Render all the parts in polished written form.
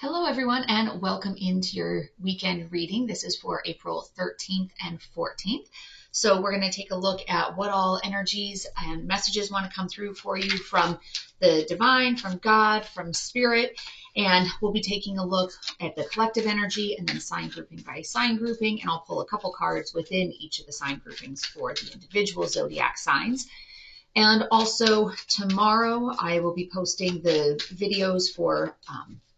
Hello, everyone, and welcome into your weekend reading. This is for April 13th and 14th. So we're going to take a look at what all energies and messages want to come through for you from the divine, from God, from spirit. And we'll be taking a look at the collective energy and then sign grouping by sign grouping. And I'll pull a couple cards within each of the sign groupings for the individual zodiac signs. And also tomorrow I will be posting the videos for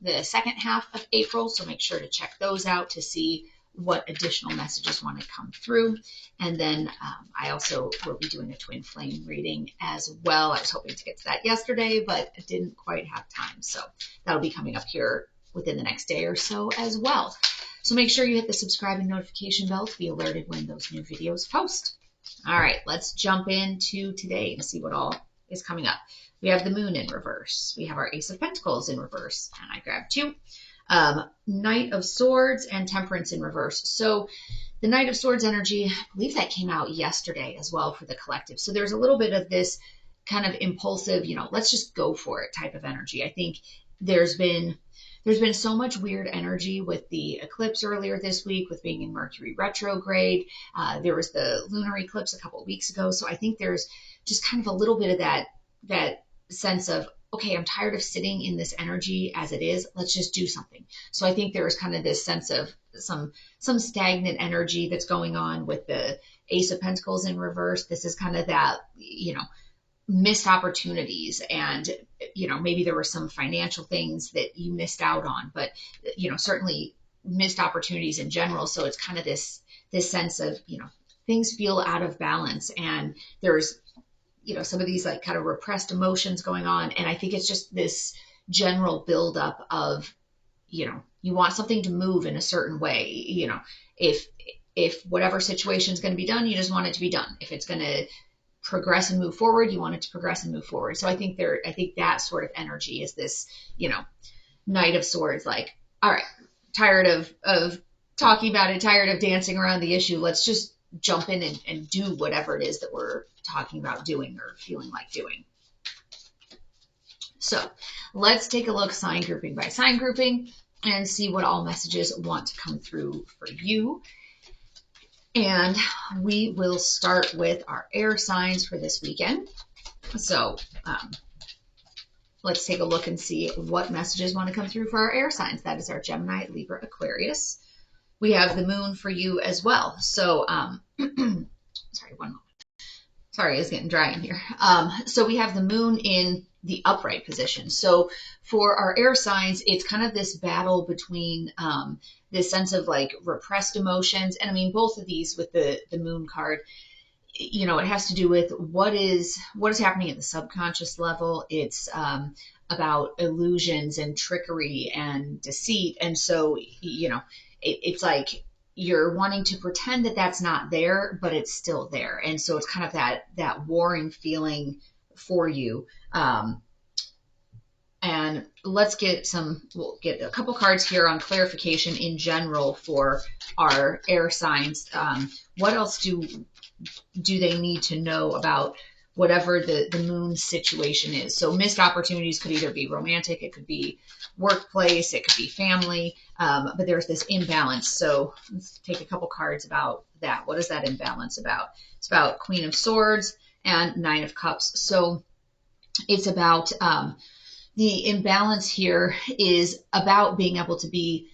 the second half of April. So make sure to check those out to see what additional messages want to come through. And then I also will be doing a twin flame reading as well. I was hoping to get to that yesterday, but I didn't quite have time. So that'll be coming up here within the next day or so as well. So make sure you hit the subscribe and notification bell to be alerted when those new videos post. All right, let's jump into today and see what all is coming up. We have the moon in reverse. We have our Ace of Pentacles in reverse, and I grabbed two. Knight of Swords and Temperance in reverse. So the Knight of Swords energy, I believe that came out yesterday as well for the collective. So there's a little bit of this kind of impulsive, let's just go for it type of energy. I think there's been so much weird energy with the eclipse earlier this week, with being in Mercury Retrograde. There was the lunar eclipse a couple of weeks ago. So I think there's just kind of a little bit of that sense of, okay, I'm tired of sitting in this energy as it is. Let's just do something. So I think there was kind of this sense of some stagnant energy that's going on with the Ace of Pentacles in reverse. This is kind of that, missed opportunities, and maybe there were some financial things that you missed out on, but certainly missed opportunities in general. So it's kind of this sense of things feel out of balance, and there's some of these like kind of repressed emotions going on. And I think it's just this general buildup of you want something to move in a certain way. If whatever situation is going to be done, you just want it to be done. If it's going to progress and move forward, you want it to progress and move forward. So I think that sort of energy is this, Knight of Swords, like, all right, tired of talking about it, tired of dancing around the issue. Let's just jump in and do whatever it is that we're talking about doing or feeling like doing. So let's take a look sign grouping by sign grouping and see what all messages want to come through for you. And we will start with our air signs for this weekend. So let's take a look and see what messages want to come through for our air signs. That is our Gemini, Libra, Aquarius. We have the moon for you as well. So, sorry, one moment. Sorry, it's getting dry in here. So we have the moon in the upright position. So for our air signs, it's kind of this battle between this sense of like repressed emotions. And I mean, both of these with the moon card, it has to do with what is happening at the subconscious level. It's about illusions and trickery and deceit. And so, it's like you're wanting to pretend that that's not there, but it's still there. And so it's kind of that warring feeling for you. And we'll get a couple cards here on clarification in general for our air signs. What else do they need to know about whatever the moon situation is? So missed opportunities could either be romantic, it could be workplace, it could be family, but there's this imbalance. So let's take a couple cards about that. What is that imbalance about? It's about Queen of Swords and Nine of Cups. So it's about the imbalance here is about being able to be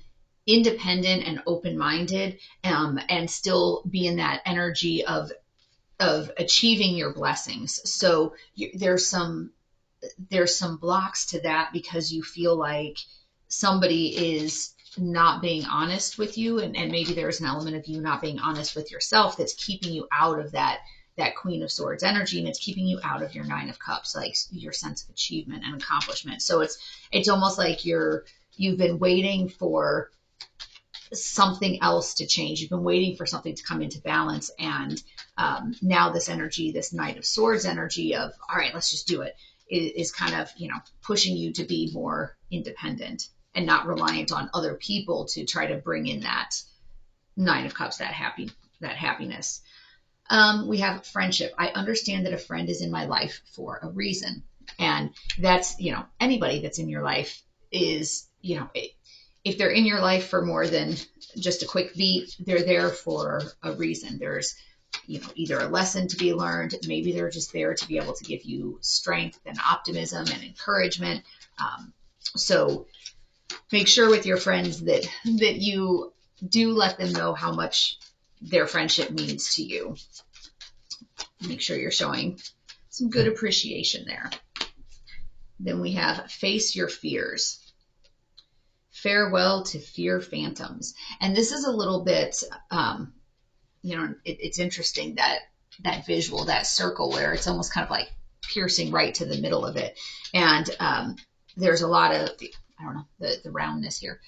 independent and open-minded, and still be in that energy of achieving your blessings. So there's some blocks to that because you feel like somebody is not being honest with you, and maybe there's an element of you not being honest with yourself that's keeping you out of that Queen of Swords energy, and it's keeping you out of your Nine of Cups, like your sense of achievement and accomplishment. So it's almost like you've been waiting for something else to change. You've been waiting for something to come into balance, and now this energy, this Knight of Swords energy of, all right, let's just do it, is kind of pushing you to be more independent and not reliant on other people to try to bring in that Nine of Cups, that happiness. We have friendship. I understand that a friend is in my life for a reason. And that's, anybody that's in your life is, if they're in your life for more than just a quick beat, they're there for a reason. There's, either a lesson to be learned. Maybe they're just there to be able to give you strength and optimism and encouragement. So make sure with your friends that you do let them know how much their friendship means to you. Make sure you're showing some good appreciation there. Then we have face your fears. Farewell to fear phantoms. And this is a little bit, it's interesting that visual, that circle where it's almost kind of like piercing right to the middle of it. And there's a lot of, the roundness here.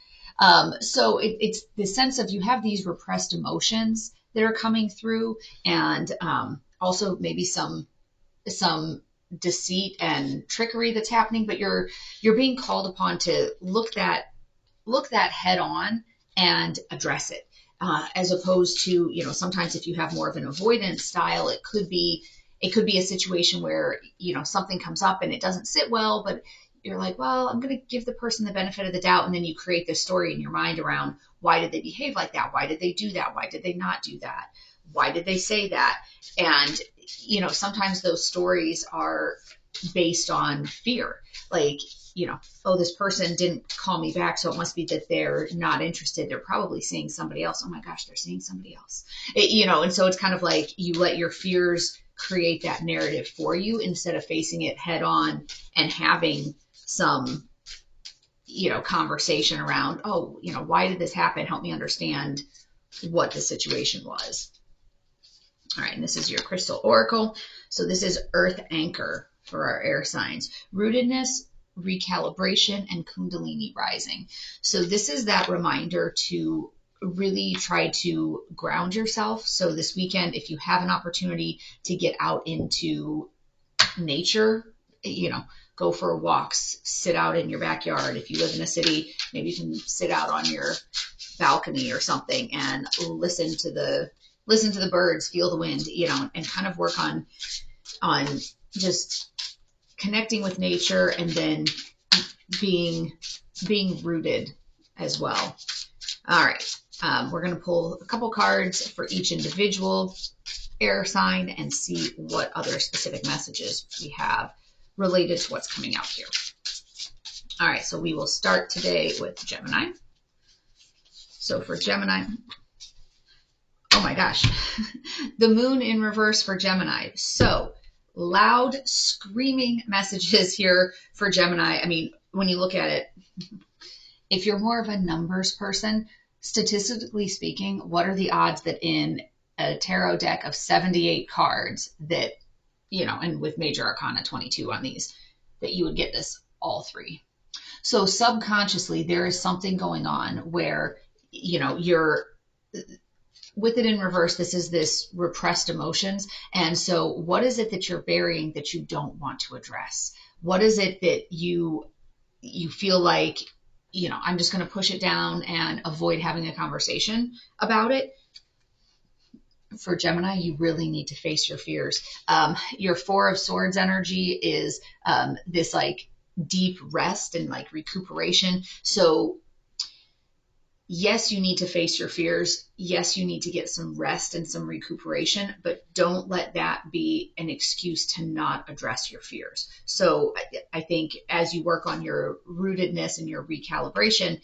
So it's the sense of you have these repressed emotions that are coming through, and also maybe some deceit and trickery that's happening, but you're being called upon to look that head on and address it. As opposed to, sometimes if you have more of an avoidance style, it could be a situation where, something comes up and it doesn't sit well, but you're like, well, I'm going to give the person the benefit of the doubt. And then you create this story in your mind around, why did they behave like that? Why did they do that? Why did they not do that? Why did they say that? And, sometimes those stories are based on fear. Like, oh, this person didn't call me back, so it must be that they're not interested. They're probably seeing somebody else. Oh my gosh, they're seeing somebody else. And so it's kind of like you let your fears create that narrative for you instead of facing it head on and having some, conversation around, oh, why did this happen? Help me understand what the situation was. All right, and this is your crystal oracle. So this is Earth Anchor for our air signs. Rootedness, recalibration, and Kundalini rising. So this is that reminder to really try to ground yourself. So this weekend, if you have an opportunity to get out into nature, go for walks, sit out in your backyard. If you live in a city, maybe you can sit out on your balcony or something and listen to the birds, feel the wind, and kind of work on just connecting with nature and then being rooted as well. All right. We're going to pull a couple cards for each individual air sign and see what other specific messages we have related to what's coming out here. All right. So we will start today with Gemini. So for Gemini, oh my gosh, the moon in reverse for Gemini. So loud screaming messages here for Gemini. I mean, when you look at it, if you're more of a numbers person, statistically speaking, what are the odds that in a tarot deck of 78 cards that, and with major arcana 22 on these, that you would get this all three? So subconsciously, there is something going on where, you're with it in reverse. This is this repressed emotions. And so what is it that you're burying that you don't want to address? What is it that you feel like, I'm just going to push it down and avoid having a conversation about it? For Gemini, you really need to face your fears. Your Four of Swords energy is this like deep rest and like recuperation. So yes, you need to face your fears. Yes, you need to get some rest and some recuperation, but don't let that be an excuse to not address your fears. So I think as you work on your rootedness and your recalibration,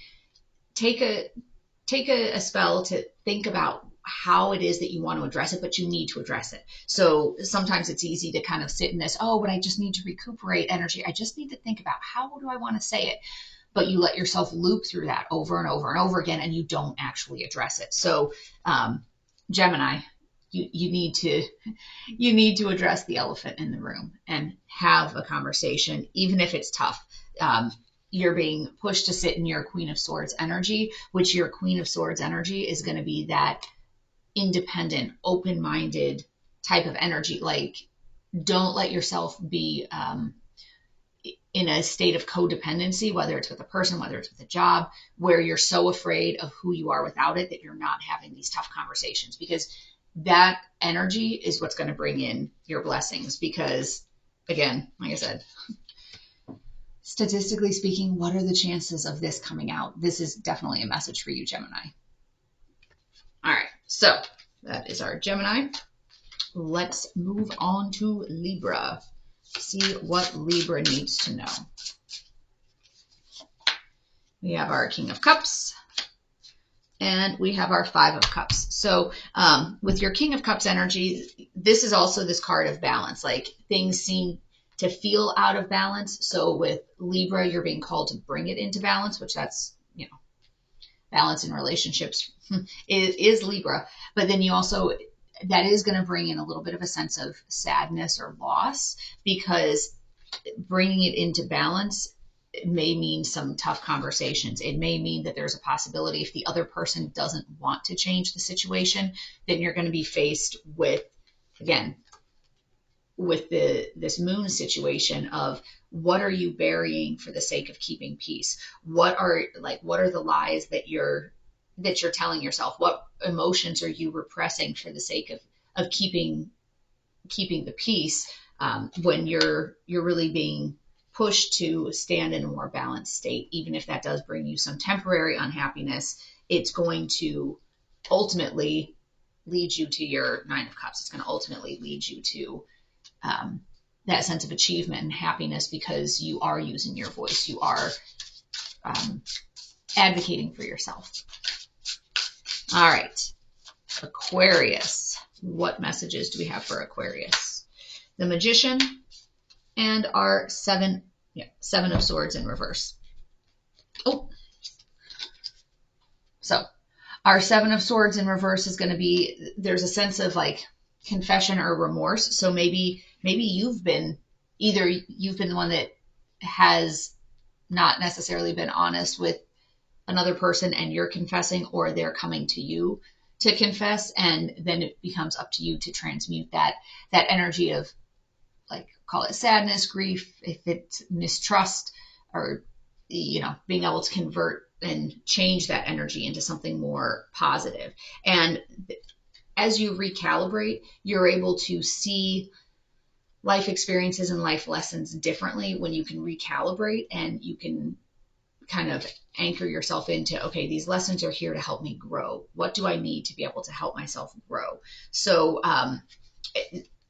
take a spell to think about how it is that you want to address it, but you need to address it. So sometimes it's easy to kind of sit in this, but I just need to recuperate energy. I just need to think about how do I want to say it? But you let yourself loop through that over and over and over again, and you don't actually address it. So Gemini, you need to address the elephant in the room and have a conversation, even if it's tough. You're being pushed to sit in your Queen of Swords energy, which your Queen of Swords energy is going to be that independent, open-minded type of energy. Like, don't let yourself be in a state of codependency, whether it's with a person, whether it's with a job, where you're so afraid of who you are without it that you're not having these tough conversations, because that energy is what's going to bring in your blessings. Because again, like I said, statistically speaking, what are the chances of this coming out? This is definitely a message for you, Gemini. All right, so that is our Gemini. Let's move on to Libra. See what Libra needs to know. We have our King of Cups, and we have our Five of Cups. So with your King of Cups energy, this is also this card of balance. Like, things seem to feel out of balance. So with Libra, you're being called to bring it into balance, which that's, you know, balance in relationships is Libra. But then you also, that is going to bring in a little bit of a sense of sadness or loss, because bringing it into balance, it may mean some tough conversations. It may mean that there's a possibility, if the other person doesn't want to change the situation, then you're going to be faced with, again, with this moon situation of, what are you burying for the sake of keeping peace? What are the lies that you're telling yourself? What emotions are you repressing for the sake of keeping the peace, when you're really being pushed to stand in a more balanced state? Even if that does bring you some temporary unhappiness, it's going to ultimately lead you to your Nine of Cups. It's going to ultimately lead you to that sense of achievement and happiness, because you are using your voice. You are advocating for yourself. All right, Aquarius. What messages do we have for Aquarius? The Magician and our Seven of Swords in reverse. Oh, so our Seven of Swords in reverse is going to be, there's a sense of like confession or remorse. So maybe you've been the one that has not necessarily been honest with another person, and you're confessing, or they're coming to you to confess, and then it becomes up to you to transmute that energy of, like, call it sadness, grief, if it's mistrust, or, you know, being able to convert and change that energy into something more positive. And as you recalibrate, you're able to see life experiences and life lessons differently when you can recalibrate, and you can kind of anchor yourself into, okay, these lessons are here to help me grow. What do I need to be able to help myself grow? So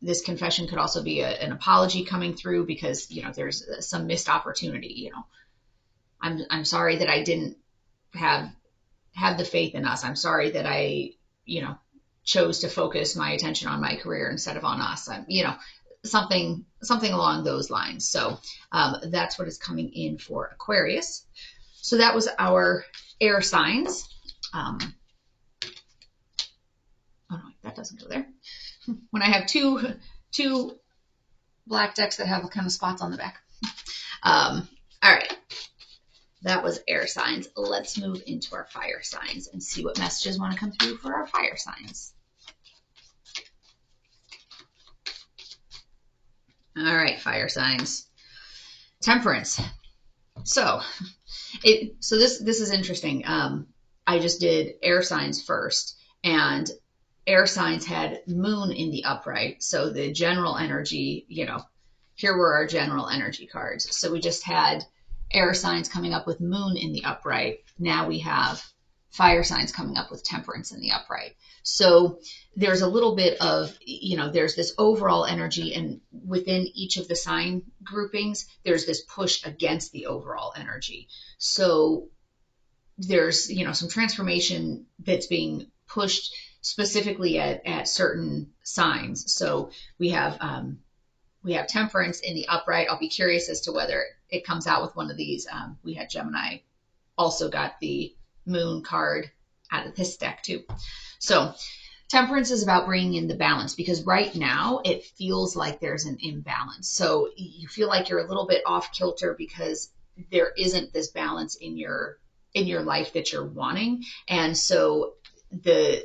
this confession could also be an apology coming through, because, you know, there's some missed opportunity. You know, I'm sorry that I didn't have the faith in us. I'm sorry that I, you know, chose to focus my attention on my career instead of on us. You know, something along those lines. So that's what is coming in for Aquarius. So that was our air signs. Oh no, that doesn't go there. When I have two black decks that have kind of spots on the back. All right. That was air signs. Let's move into our fire signs and see what messages want to come through for our fire signs. All right, fire signs. Temperance. So this is interesting. I just did air signs first, and air signs had moon in the upright. So the general energy, you know, here were our general energy cards. So we just had air signs coming up with moon in the upright. Now we have fire signs coming up with temperance in the upright. So there's a little bit of, you know, there's this overall energy, and within each of the sign groupings, there's this push against the overall energy. So there's, you know, some transformation that's being pushed specifically at certain signs. So we have temperance in the upright. I'll be curious as to whether it comes out with one of these. We had Gemini also got the moon card out of this deck too. So temperance is about bringing in the balance, because right now it feels like there's an imbalance. So you feel like you're a little bit off kilter because there isn't this balance in your life that you're wanting. And so the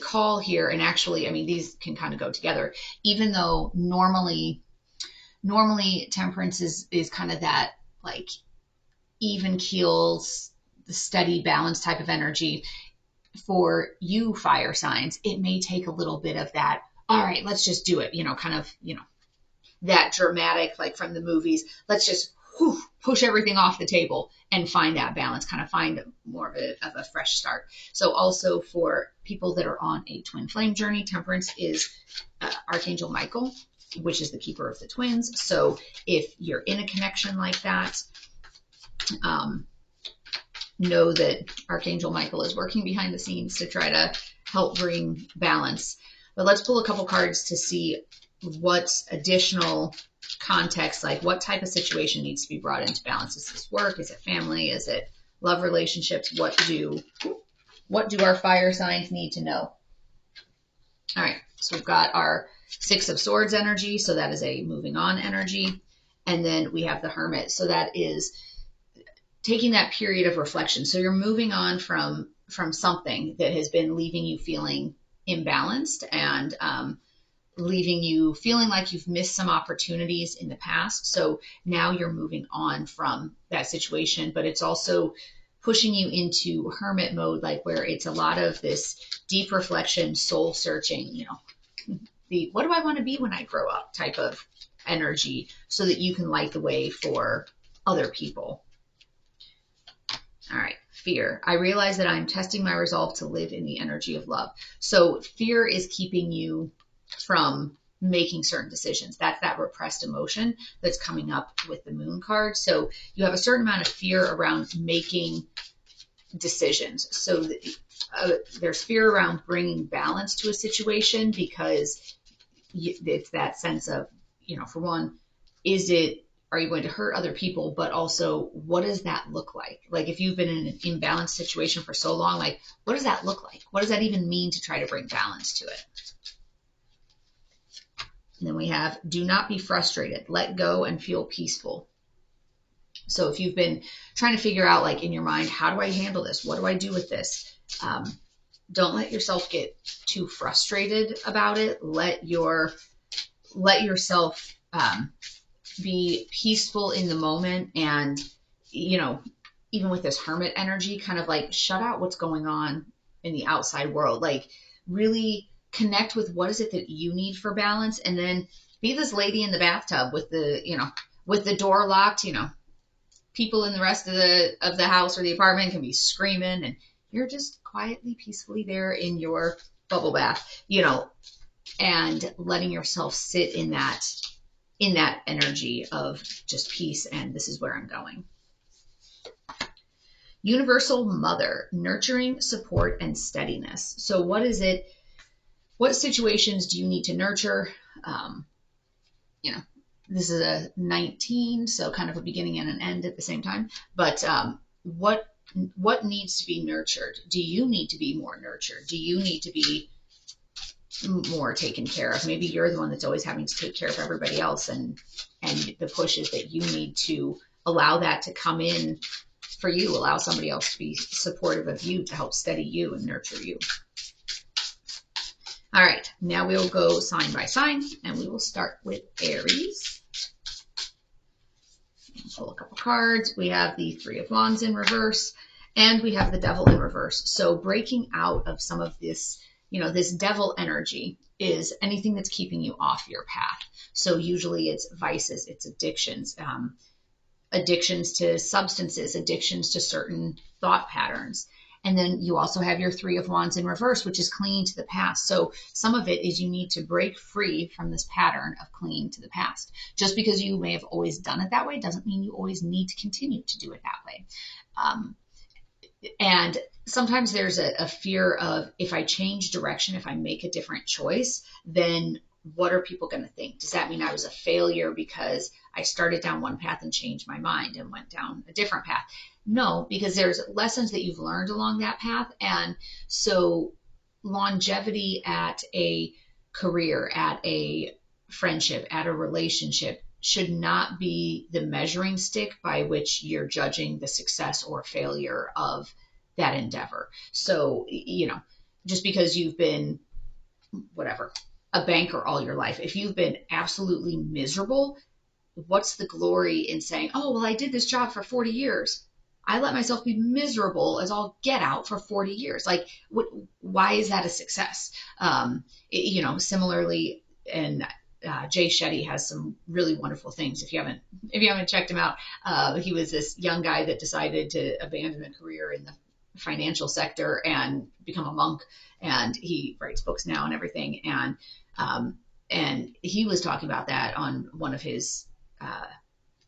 call here, and actually, I mean, these can kind of go together, even though normally temperance is kind of that like even keels, the steady balance type of energy. For you fire signs, it may take a little bit of that, all right, let's just do it, you know, kind of, you know, that dramatic, like from the movies, let's just push everything off the table and find that balance, kind of find more of a fresh start. So also for people that are on a twin flame journey, Temperance is Archangel Michael, which is the keeper of the twins. So if you're in a connection like that, know that Archangel Michael is working behind the scenes to try to help bring balance. But let's pull a couple cards to see what additional context, like what type of situation needs to be brought into balance. Is this work? Is it family? Is it love relationships? What do our fire signs need to know? All right, so we've got our Six of Swords energy, so that is a moving on energy. And then we have the Hermit, so that is taking that period of reflection. So you're moving on from something that has been leaving you feeling imbalanced and leaving you feeling like you've missed some opportunities in the past. So now you're moving on from that situation, but it's also pushing you into hermit mode, like where it's a lot of this deep reflection, soul searching, the what do I want to be when I grow up type of energy, so that you can light the way for other people. All right, fear. I realize that I'm testing my resolve to live in the energy of love. So fear is keeping you from making certain decisions. That's that repressed emotion that's coming up with the moon card. So you have a certain amount of fear around making decisions. So there's fear around bringing balance to a situation, because it's that sense of, for one, are you going to hurt other people? But also, what does that look like? Like if you've been in an imbalanced situation for so long, like what does that look like? What does that even mean to try to bring balance to it? And then we have, do not be frustrated. Let go and feel peaceful. So if you've been trying to figure out, like in your mind, how do I handle this? What do I do with this? Don't let yourself get too frustrated about it. Let yourself be peaceful in the moment. And, even with this hermit energy, kind of like shut out what's going on in the outside world. Like really connect with what is it that you need for balance, and then be this lady in the bathtub with the door locked. People in the rest of the house or the apartment can be screaming, and you're just quietly, peacefully there in your bubble bath, and letting yourself sit in that energy of just peace, and this is where I'm going. Universal Mother, nurturing, support, and steadiness. So what is it? What situations do you need to nurture? This is a 19, so kind of a beginning and an end at the same time. But what needs to be nurtured? Do you need to be more nurtured? Do you need to be more taken care of? Maybe you're the one that's always having to take care of everybody else, and the push is that you need to allow that to come in for you, allow somebody else to be supportive of you, to help steady you and nurture you. All right, now we'll go sign by sign, and we will start with Aries. Pull a couple cards. We have the Three of Wands in reverse, and we have the Devil in reverse. So breaking out of some of this, this devil energy is anything that's keeping you off your path. So usually it's vices, it's addictions, addictions to substances, addictions to certain thought patterns. And then you also have your Three of Wands in reverse, which is clinging to the past. So some of it is you need to break free from this pattern of clinging to the past. Just because you may have always done it that way doesn't mean you always need to continue to do it that way. And sometimes there's a fear of, if I change direction, if I make a different choice, then what are people going to think? Does that mean I was a failure because I started down one path and changed my mind and went down a different path? No, because there's lessons that you've learned along that path. And so longevity at a career, at a friendship, at a relationship should not be the measuring stick by which you're judging the success or failure of that endeavor. So, just because you've been, a banker all your life, if you've been absolutely miserable, what's the glory in saying, oh, well, I did this job for 40 years. I let myself be miserable as all get out for 40 years. Like, why is that a success? Similarly, and Jay Shetty has some really wonderful things. If you haven't checked him out, he was this young guy that decided to abandon a career in the financial sector and become a monk. And he writes books now and everything. And he was talking about that on one of his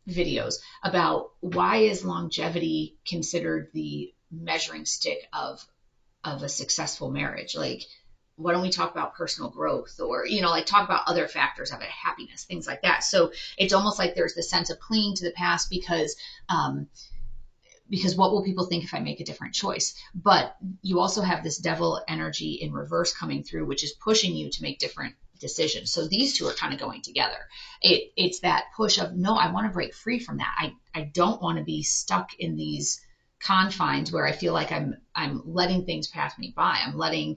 videos about why is longevity considered the measuring stick of a successful marriage. Like, why don't we talk about personal growth, or, like, talk about other factors of it, happiness, things like that. So it's almost like there's this sense of clinging to the past because what will people think if I make a different choice? But you also have this devil energy in reverse coming through, which is pushing you to make different decisions. So these two are kind of going together. It's that push of, no, I want to break free from that. I don't want to be stuck in these confines where I feel like I'm letting things pass me by. I'm letting,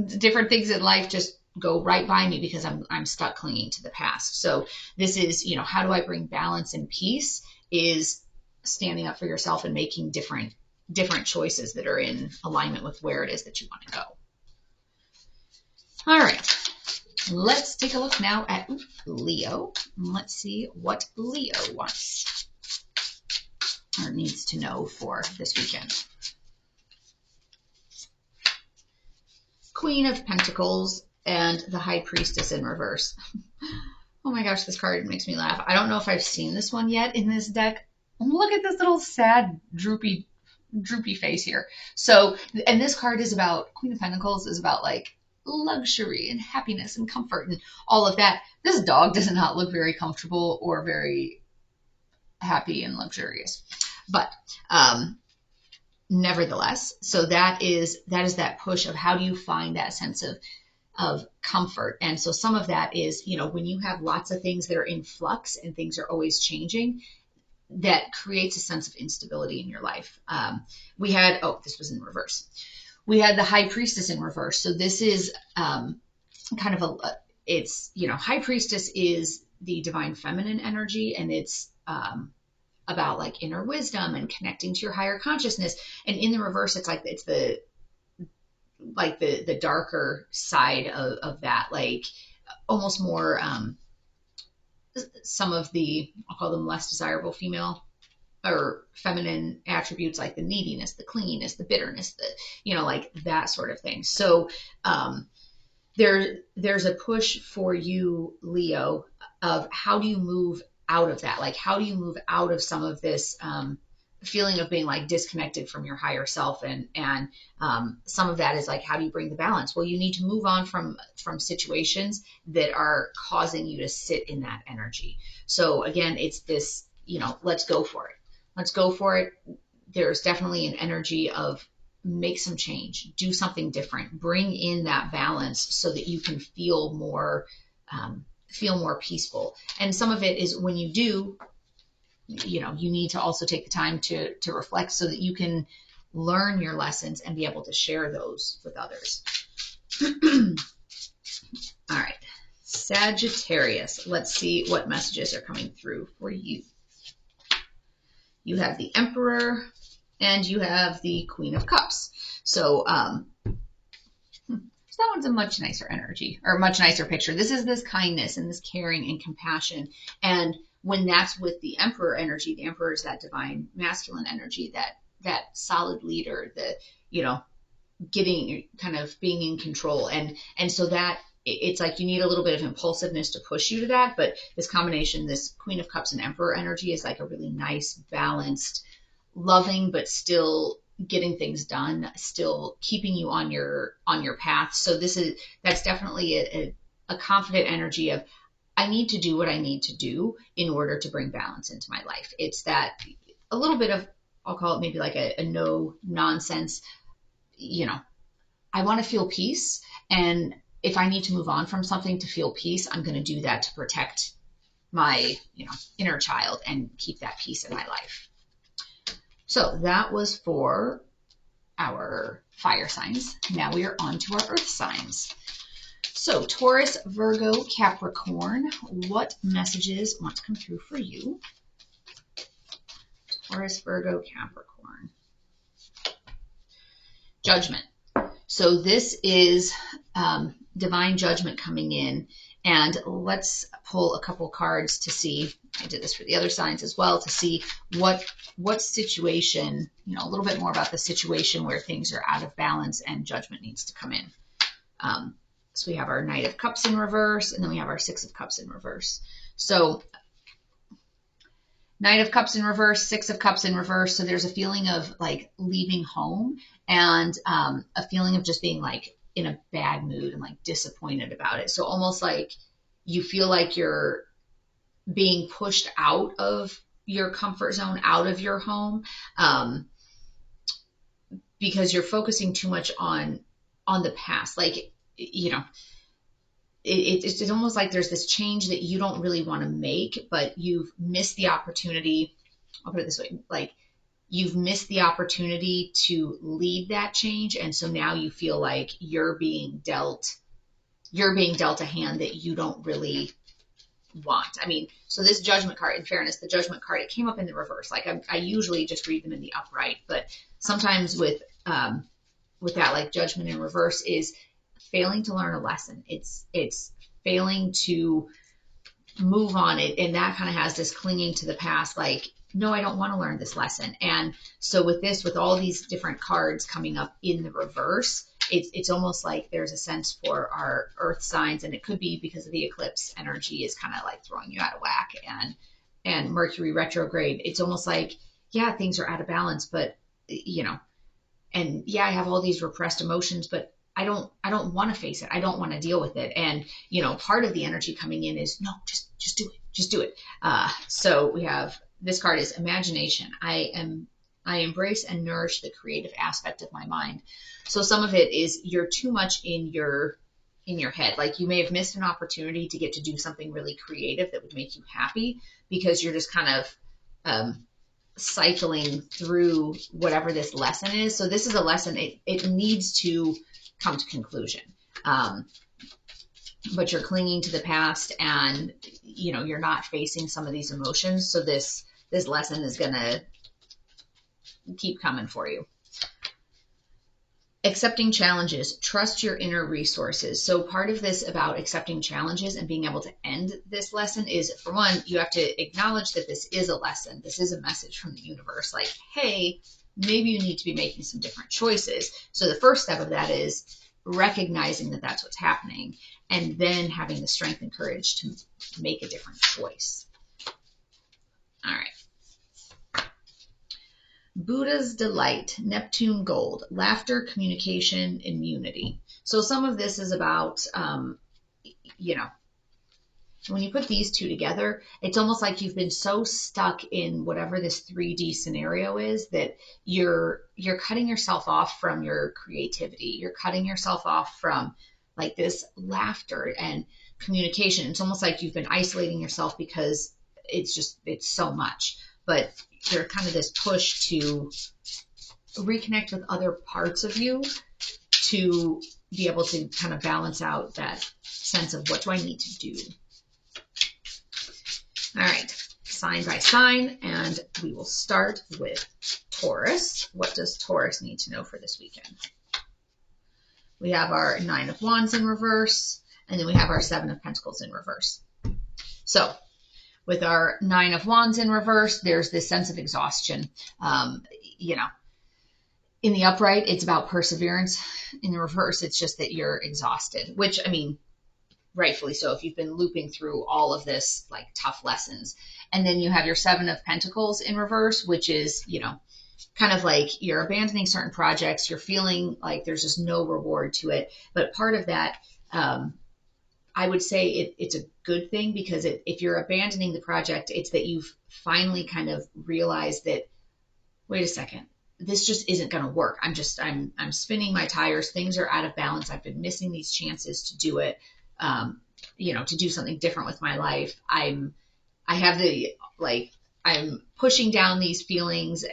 different things in life just go right by me because I'm stuck clinging to the past. So this is, how do I bring balance and peace, is standing up for yourself and making different choices that are in alignment with where it is that you want to go. All right, let's take a look now at Leo. Let's see what Leo wants or needs to know for this weekend. Queen of Pentacles and the High Priestess in reverse. Oh my gosh, this card makes me laugh. I don't know if I've seen this one yet in this deck. Look at this little sad, droopy face here. So, and this card is about, Queen of Pentacles is about like luxury and happiness and comfort and all of that. This dog does not look very comfortable or very happy and luxurious. But nevertheless, so that is that push of how do you find that sense of comfort. And so some of that is, when you have lots of things that are in flux and things are always changing, that creates a sense of instability in your life. We had, this was in reverse. We had the High Priestess in reverse. So this is kind of High Priestess is the divine feminine energy, and it's about like inner wisdom and connecting to your higher consciousness. And in the reverse, it's the darker side of that, like almost more some of the, I'll call them less desirable female or feminine attributes, like the neediness, the clinginess, the bitterness, like that sort of thing. So there's a push for you, Leo, of how do you move out of that? Like, how do you move out of some of this feeling of being like disconnected from your higher self? And some of that is like, how do you bring the balance? Well, you need to move on from situations that are causing you to sit in that energy. So again, it's this, let's go for it. Let's go for it. There's definitely an energy of make some change, do something different, bring in that balance so that you can feel more peaceful. And some of it is when you do, you need to also take the time to reflect so that you can learn your lessons and be able to share those with others. All right, Sagittarius. Let's see what messages are coming through for you. You have the Emperor and you have the Queen of Cups. So, so that one's a much nicer energy, or a much nicer picture. This is this kindness and this caring and compassion. And when that's with the Emperor energy, the Emperor is that divine masculine energy, that solid leader, the, getting kind of being in control. And so that it's like you need a little bit of impulsiveness to push you to that. But this combination, this Queen of Cups and Emperor energy, is like a really nice, balanced, loving, but still getting things done, still keeping you on your path. So that's definitely a confident energy of, I need to do what I need to do in order to bring balance into my life. It's that a little bit of, I'll call it maybe like a no nonsense, I want to feel peace. And if I need to move on from something to feel peace, I'm going to do that to protect my, inner child and keep that peace in my life. So that was for our fire signs. Now we are on to our earth signs. So Taurus, Virgo, Capricorn, what messages want to come through for you? Taurus, Virgo, Capricorn. Judgment. So this is divine judgment coming in. And let's pull a couple cards to see, I did this for the other signs as well, to see what situation, a little bit more about the situation where things are out of balance and judgment needs to come in. So we have our Knight of Cups in reverse, and then we have our Six of Cups in reverse. So Knight of Cups in reverse, Six of Cups in reverse. So there's a feeling of like leaving home and a feeling of just being like in a bad mood and like disappointed about it. So almost like you feel like you're being pushed out of your comfort zone, out of your home, because you're focusing too much on the past. Like, it's almost like there's this change that you don't really want to make, but you've missed the opportunity. I'll put it this way, like you've missed the opportunity to lead that change. And so now you feel like you're being dealt a hand that you don't really want. I mean, so this judgment card, in fairness, the judgment card, it came up in the reverse. Like I usually just read them in the upright, but sometimes with that, like judgment in reverse is failing to learn a lesson. It's failing to move on it. And that kind of has this clinging to the past, like, no, I don't want to learn this lesson. And so with all these different cards coming up in the reverse, it's almost like there's a sense for our earth signs, and it could be because of the eclipse energy is kind of like throwing you out of whack, and Mercury retrograde. It's almost like, yeah, things are out of balance, but and yeah, I have all these repressed emotions, but I don't want to face it. I don't want to deal with it. And, part of the energy coming in is, no, just do it. Just do it. So we have, this card is imagination. I embrace and nourish the creative aspect of my mind. So some of it is you're too much in your head. Like you may have missed an opportunity to get to do something really creative that would make you happy because you're just kind of, cycling through whatever this lesson is. So this is a lesson, it needs to come to conclusion. But you're clinging to the past and, you're not facing some of these emotions. So this lesson is going to keep coming for you. Accepting challenges, trust your inner resources. So part of this about accepting challenges and being able to end this lesson is, for one, you have to acknowledge that this is a lesson. This is a message from the universe. Like, hey, maybe you need to be making some different choices. So the first step of that is recognizing that that's what's happening, and then having the strength and courage to make a different choice. All right. Buddha's delight, Neptune gold, laughter, communication, immunity. So some of this is about, when you put these two together, it's almost like you've been so stuck in whatever this 3D scenario is that you're cutting yourself off from your creativity. You're cutting yourself off from like this laughter and communication. It's almost like you've been isolating yourself because it's so much. But there's kind of this push to reconnect with other parts of you to be able to kind of balance out that sense of what do I need to do. All right, sign by sign, and we will start with Taurus. What does Taurus need to know for this weekend? We have our Nine of Wands in reverse, and then we have our Seven of Pentacles in reverse. So with our Nine of Wands in reverse, there's this sense of exhaustion. In the upright, it's about perseverance. In the reverse, it's just that you're exhausted, which, I mean, rightfully so, if you've been looping through all of this, like, tough lessons. And then you have your Seven of Pentacles in reverse, which is, kind of like you're abandoning certain projects. You're feeling like there's just no reward to it. But part of that, I would say it's a good thing, because if you're abandoning the project, it's that you've finally kind of realized that, wait a second, this just isn't going to work. I'm spinning my tires. Things are out of balance. I've been missing these chances to do it, to do something different with my life. I'm pushing down these feelings,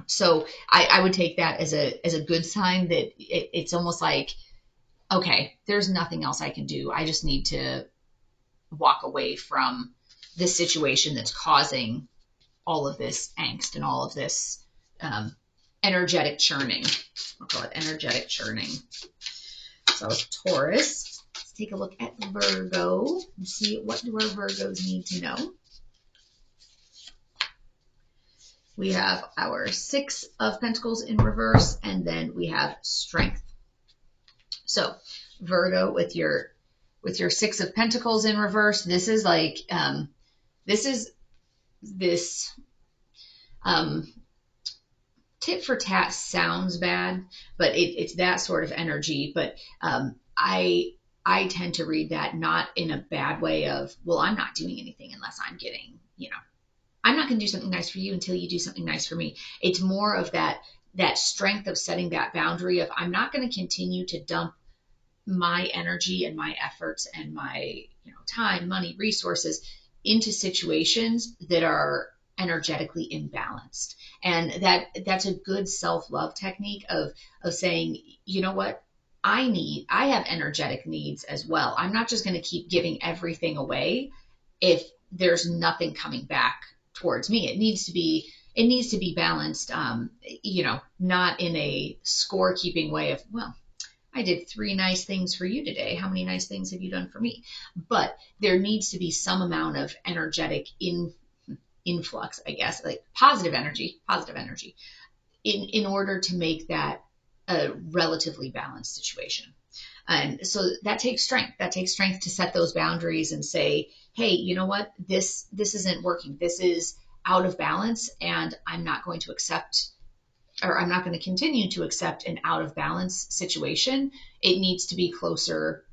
so I would take that as a good sign that it's almost like, okay, there's nothing else I can do. I just need to walk away from this situation that's causing all of this angst and all of this energetic churning. I'll call it energetic churning. So Taurus. Let's take a look at Virgo and see what do our Virgos need to know. We have our 6 of Pentacles in reverse, and then we have Strength. So Virgo, with your 6 of Pentacles in reverse, this is like this tit for tat sounds bad, but it's that sort of energy. But I tend to read that not in a bad way of, well, I'm not doing anything unless I'm getting, I'm not going to do something nice for you until you do something nice for me. It's more of that strength of setting that boundary of, I'm not going to continue to dump my energy and my efforts and my time, money, resources into situations that are energetically imbalanced. And that's a good self-love technique of saying, you know what, I have energetic needs as well. I'm not just going to keep giving everything away if there's nothing coming back towards me. It needs to be balanced, not in a scorekeeping way of, well, I did 3 nice things for you today. How many nice things have you done for me? But there needs to be some amount of energetic influx, I guess, like positive energy in order to make that a relatively balanced situation. And so that takes strength. That takes strength to set those boundaries and say, hey, you know what? This isn't working. This is out of balance, and I'm not going to accept, or I'm not going to continue to accept an out of balance situation. It needs to be closer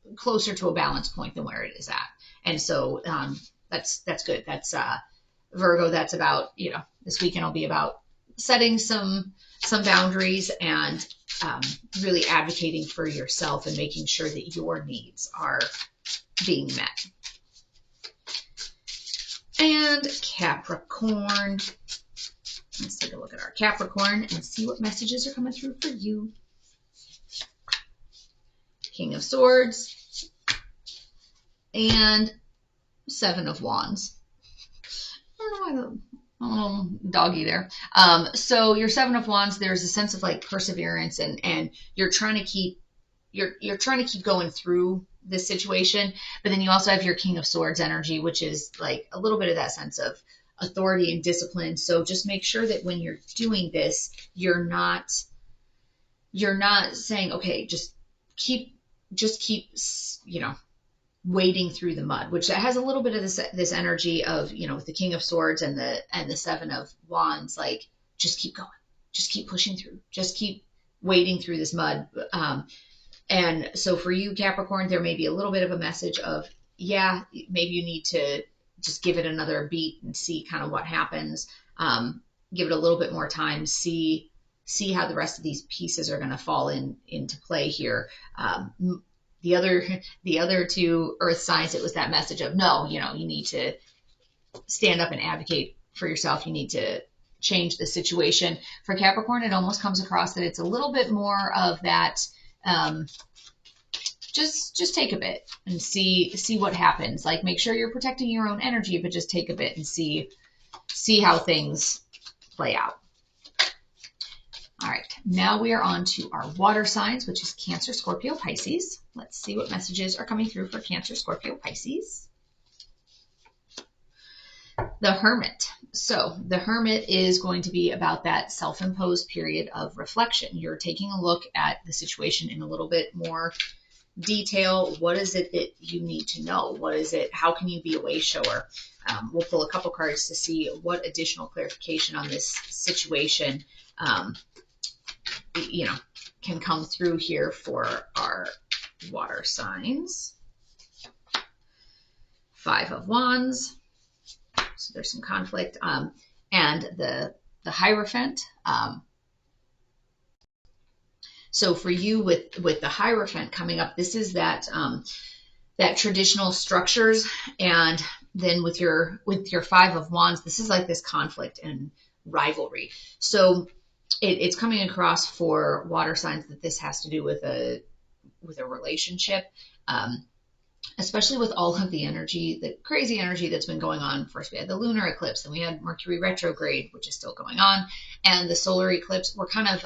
to a balance point than where it is at. And so that's good. That's Virgo. That's about, this weekend will be about setting some boundaries and really advocating for yourself and making sure that your needs are being met. And Capricorn. Let's take a look at our Capricorn and see what messages are coming through for you. King of Swords and 7 of Wands. I don't know why the doggy there. So your 7 of Wands, there's a sense of like perseverance, and you're trying to keep going through this situation. But then you also have your King of Swords energy, which is like a little bit of that sense of authority and discipline. So just make sure that when you're doing this, you're not saying, okay, just keep wading through the mud, which has a little bit of this energy of, with the King of Swords and the 7 of Wands, like, just keep going, just keep pushing through, just keep wading through this mud. And so for you, Capricorn, there may be a little bit of a message of, yeah, maybe you need to just give it another beat and see kind of what happens. Give it a little bit more time, see how the rest of these pieces are going to fall into play here. The other 2 earth signs, it was that message of, no, you need to stand up and advocate for yourself. You need to change the situation. For Capricorn, it almost comes across that it's a little bit more of that, just take a bit and see what happens. Like, make sure you're protecting your own energy, but just take a bit and see how things play out. All right, now we are on to our water signs, which is Cancer, Scorpio, Pisces. Let's see what messages are coming through for Cancer, Scorpio, Pisces. The Hermit. So the Hermit is going to be about that self-imposed period of reflection. You're taking a look at the situation in a little bit more detail. What is it that you need to know? What is it? How can you be a way shower? We'll pull a couple cards to see what additional clarification on this situation can come through here for our water signs. 5 of Wands. So there's some conflict. And the Hierophant. So for you with the Hierophant coming up, this is that traditional structures. And then with your 5 of Wands, this is like this conflict and rivalry. So it's coming across for water signs that this has to do with a relationship, especially with all of the energy, the crazy energy that's been going on. First we had the lunar eclipse, then we had Mercury retrograde, which is still going on, and the solar eclipse. We're kind of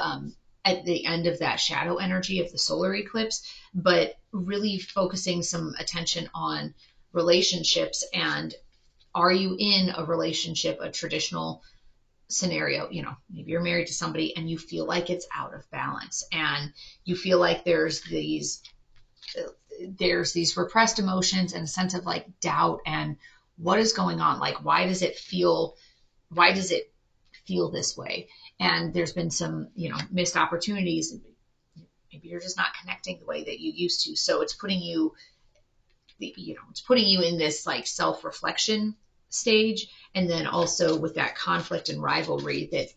at the end of that shadow energy of the solar eclipse, but really focusing some attention on relationships. And are you in a relationship, a traditional scenario? You know, maybe you're married to somebody and you feel like it's out of balance, and you feel like there's these repressed emotions and a sense of like doubt and what is going on? Like, why does it feel this way? And there's been some, missed opportunities. Maybe you're just not connecting the way that you used to. So it's putting you in this like self-reflection stage. And then also with that conflict and rivalry that,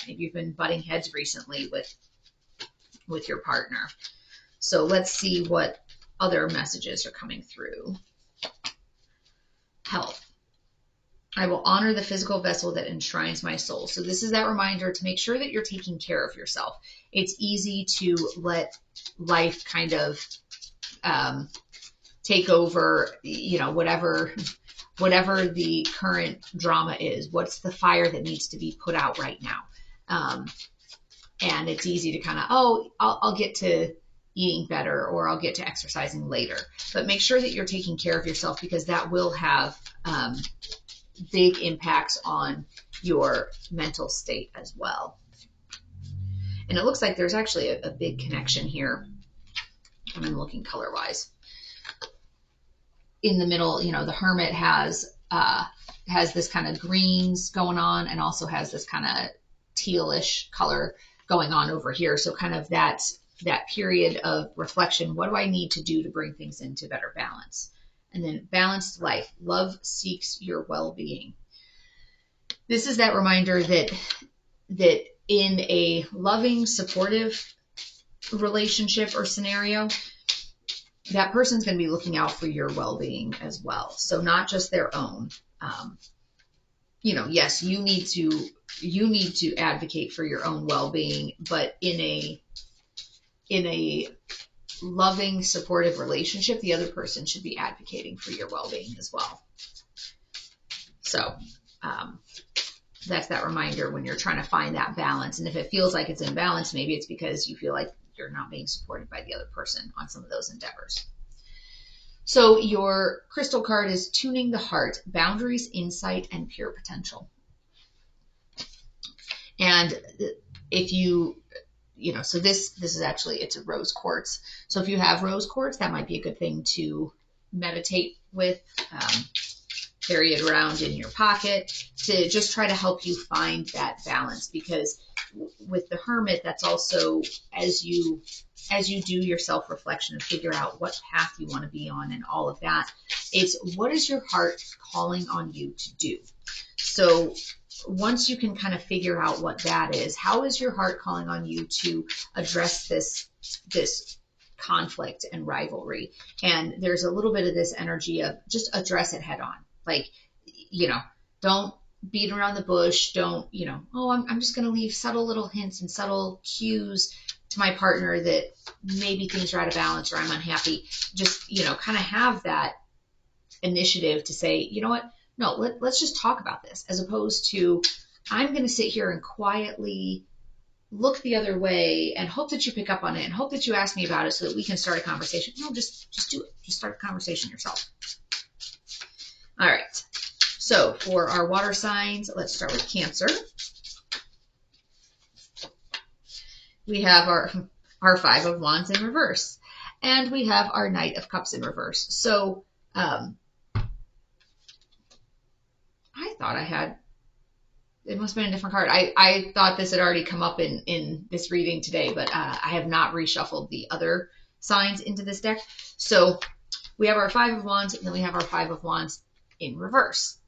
maybe you've been butting heads recently with your partner. So let's see what other messages are coming through. Health. I will honor the physical vessel that enshrines my soul. So this is that reminder to make sure that you're taking care of yourself. It's easy to let life kind of take over, whatever the current drama is. What's the fire that needs to be put out right now? And it's easy to kind of, I'll get to eating better, or I'll get to exercising later. But make sure that you're taking care of yourself, because that will have big impacts on your mental state as well. And it looks like there's actually a big connection here. And I'm looking color-wise. In the middle, the Hermit has this kind of greens going on, and also has this kind of tealish color going on over here. So kind of that period of reflection. What do I need to do to bring things into better balance? And then balanced life. Love seeks your well-being. This is that reminder that in a loving, supportive relationship or scenario, that person's going to be looking out for your well-being as well. So not just their own. Yes, you need to advocate for your own well-being, but in a loving, supportive relationship, the other person should be advocating for your well-being as well. So that's that reminder when you're trying to find that balance. And if it feels like it's imbalanced, maybe it's because you feel like you're not being supported by the other person on some of those endeavors. So your crystal card is tuning the heart, boundaries, insight, and pure potential. And if so this is actually, it's a rose quartz. So if you have rose quartz, that might be a good thing to meditate with, carry it around in your pocket to just try to help you find that balance. Because with the Hermit, that's also as you do your self-reflection and figure out what path you want to be on and all of that, it's what is your heart calling on you to do? So once you can kind of figure out what that is, how is your heart calling on you to address this conflict and rivalry? And there's a little bit of this energy of just address it head on. Like, don't beat around the bush. Don't, I'm just going to leave subtle little hints and subtle cues to my partner that maybe things are out of balance or I'm unhappy. Just, kind of have that initiative to say, you know what? No, let's just talk about this, as opposed to I'm going to sit here and quietly look the other way and hope that you pick up on it and hope that you ask me about it so that we can start a conversation. No, just do it. Just start a conversation yourself. All right. So for our water signs, let's start with Cancer. We have our Five of Wands in reverse, and we have our Knight of Cups in reverse. So I thought it must have been a different card. I thought this had already come up in this reading today, but I have not reshuffled the other signs into this deck. So we have our Five of Wands, and then we have our Five of Wands in reverse.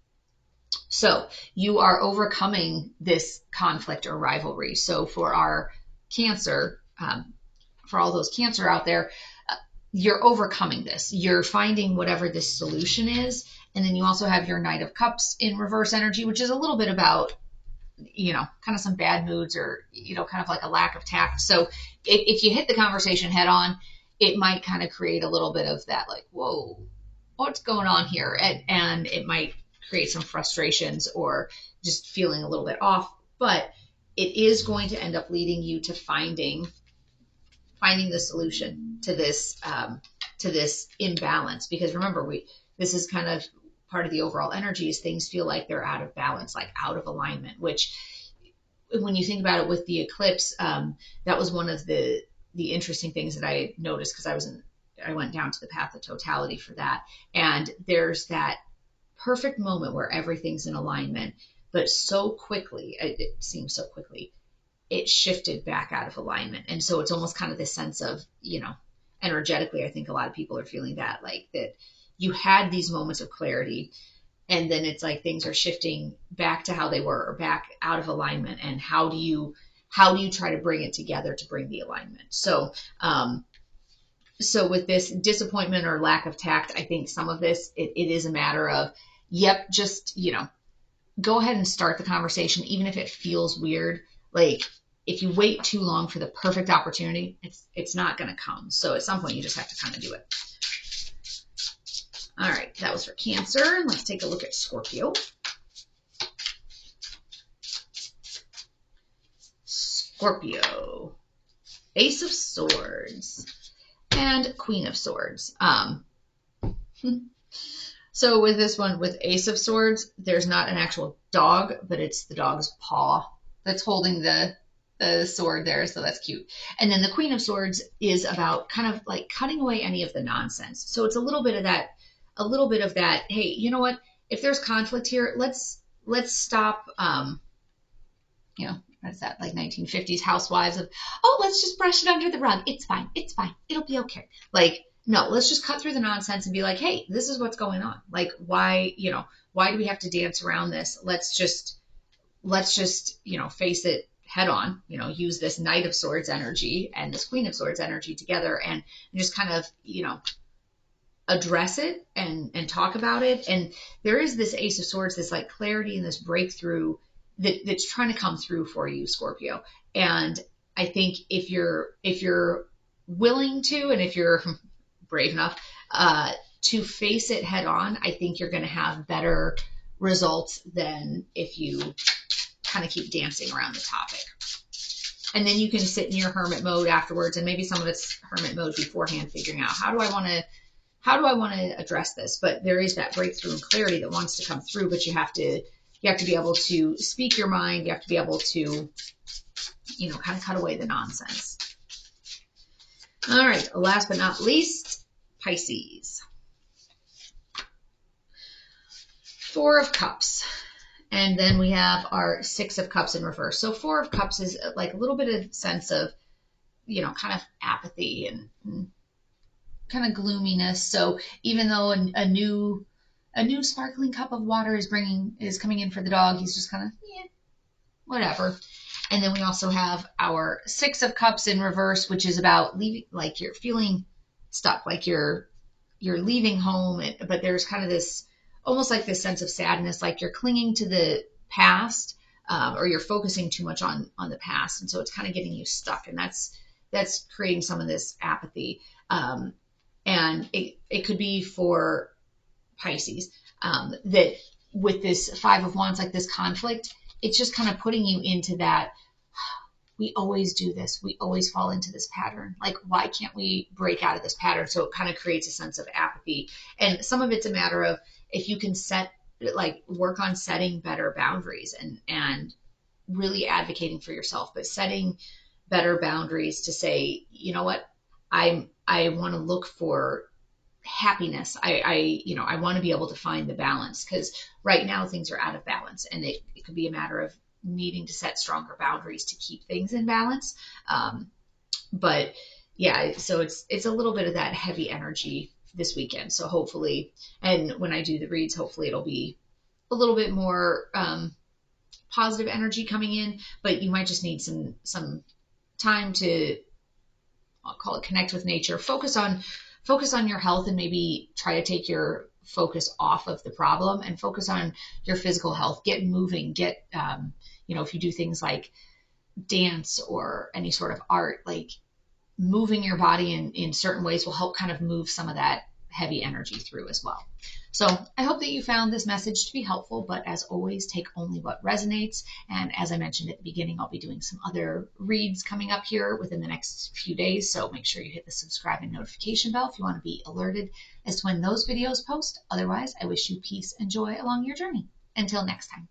So you are overcoming this conflict or rivalry. So for our Cancer, for all those Cancer out there, you're overcoming this. You're finding whatever this solution is. And then you also have your Knight of Cups in reverse energy, which is a little bit about, kind of some bad moods or, kind of like a lack of tact. So if you hit the conversation head on, it might kind of create a little bit of that, like, whoa, what's going on here? And it might create some frustrations or just feeling a little bit off. But it is going to end up leading you to finding the solution to this imbalance. Because remember, this is kind of part of the overall energy is things feel like they're out of balance, like out of alignment, which when you think about it with the eclipse, that was one of the interesting things that I noticed, because I went down to the path of totality for that. And there's that perfect moment where everything's in alignment, but so quickly, it seems so quickly, it shifted back out of alignment. And so it's almost kind of this sense of, energetically, I think a lot of people are feeling that, like that you had these moments of clarity, and then it's like things are shifting back to how they were, or back out of alignment. And how do you try to bring it together to bring the alignment? So, so with this disappointment or lack of tact, I think some of this, it is a matter of, just, go ahead and start the conversation, even if it feels weird. Like, if you wait too long for the perfect opportunity, it's not going to come. So at some point, you just have to kind of do it. All right, that was for Cancer. Let's take a look at Scorpio. Scorpio, Ace of Swords and Queen of Swords. So with this one, with Ace of Swords, there's not an actual dog, but it's the dog's paw that's holding the sword there. So that's cute. And then the Queen of Swords is about kind of like cutting away any of the nonsense. So it's a little bit of that, hey, you know what? If there's conflict here, let's stop, what's that, like 1950s housewives of, oh, let's just brush it under the rug. It's fine. It'll be okay. Like, no, let's just cut through the nonsense and be like, hey, this is what's going on. Like, why do we have to dance around this? Let's just, face it head on, use this Knight of Swords energy and this Queen of Swords energy together, and just kind of, address it and talk about it. And there is this Ace of Swords, this like clarity and this breakthrough that's trying to come through for you, Scorpio. And I think if you're willing to, and if you're brave enough to face it head on, I think you're going to have better results than if you kind of keep dancing around the topic. And then you can sit in your hermit mode afterwards, and maybe some of it's hermit mode beforehand, figuring out how do I want to address this. But there is that breakthrough and clarity that wants to come through, but you have to be able to speak your mind. You have to be able to, kind of cut away the nonsense. All right. Last but not least, Pisces. Four of Cups. And then we have our Six of Cups in reverse. So Four of Cups is like a little bit of sense of, kind of apathy and kind of gloominess. So even though a new sparkling cup of water is coming in for the dog, he's just kind of, whatever. And then we also have our Six of Cups in reverse, which is about leaving, like you're feeling stuck, like you're leaving home, but there's kind of this, almost like this sense of sadness, like you're clinging to the past, or you're focusing too much on the past. And so it's kind of getting you stuck, and that's creating some of this apathy. And it could be for Pisces, that with this Five of Wands, like this conflict, it's just kind of putting you into that, we always do this. We always fall into this pattern. Like, why can't we break out of this pattern? So it kind of creates a sense of apathy. And some of it's a matter of, if you can work on setting better boundaries and really advocating for yourself, but setting better boundaries to say, you know what, I want to look for happiness. I want to be able to find the balance, because right now things are out of balance, and it could be a matter of needing to set stronger boundaries to keep things in balance. But yeah, so it's a little bit of that heavy energy this weekend. So hopefully, and when I do the reads, hopefully it'll be a little bit more positive energy coming in, but you might just need some time to, I'll call it, connect with nature, focus on your health, and maybe try to take your focus off of the problem and focus on your physical health. Get moving, if you do things like dance or any sort of art, like moving your body in certain ways will help kind of move some of that heavy energy through as well. So I hope that you found this message to be helpful, but as always, take only what resonates. And as I mentioned at the beginning, I'll be doing some other reads coming up here within the next few days. So make sure you hit the subscribe and notification bell if you want to be alerted as to when those videos post. Otherwise, I wish you peace and joy along your journey. Until next time.